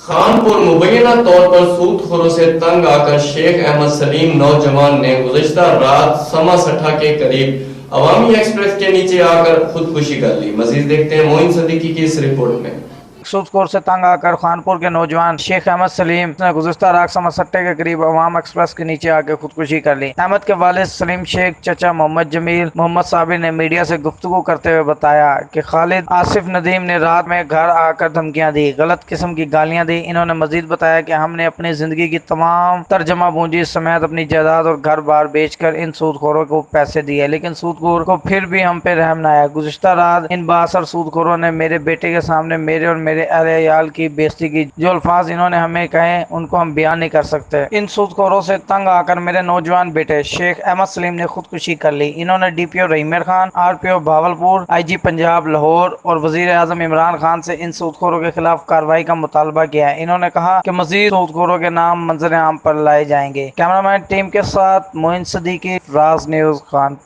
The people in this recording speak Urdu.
خانپور مبینہ طور پر سود خوروں سے تنگ آ کر شیخ احمد سلیم نوجوان نے گزشتہ رات سما سٹھا کے قریب عوامی ایکسپریس کے نیچے آ کر خودکشی کر لی۔ مزید دیکھتے ہیں معین صدیقی کی اس رپورٹ میں۔ سود خور سے تنگ آ کر خانپور کے نوجوان شیخ احمد سلیم نے گزشتہ رات سما سٹے کے قریب عوام ایکسپریس کے نیچے آ کے خودکشی کر لی۔ احمد کے والد سلیم شیخ چچا محمد جمیل محمد صابر نے میڈیا سے گفتگو کرتے ہوئے بتایا کہ خالد آصف ندیم نے رات میں گھر آ کر دھمکیاں دی، غلط قسم کی گالیاں دی۔ انہوں نے مزید بتایا کہ ہم نے اپنی زندگی کی تمام ترجمہ پونجی سمیت اپنی جائیداد اور گھر بار بیچ کر ان سود خوروں کو پیسے دیے، لیکن سود خور کو پھر بھی ہم پہ رحم نہ آیا۔ گزشتہ رات ان بااثر سود خوروں نے میرے بیٹے کے سامنے میرے اور میرے اہل عیال کی بےزتی کی۔ جو الفاظ انہوں نے ہمیں کہے ان کو ہم بیان نہیں کر سکتے۔ ان سود خوروں سے تنگ آ کر میرے نوجوان بیٹے شیخ احمد سلیم نے خودکشی کر لی۔ انہوں نے ڈی پی او رحیم خان، آر پی او بہاولپور، آئی جی پنجاب لاہور اور وزیر اعظم عمران خان سے ان سود خوروں کے خلاف کارروائی کا مطالبہ کیا ہے۔ انہوں نے کہا کہ مزید سود خوروں کے نام منظر عام پر لائے جائیں گے۔ کیمرہ مین ٹیم کے ساتھ معین صدیقی، راز نیوز، خانپور۔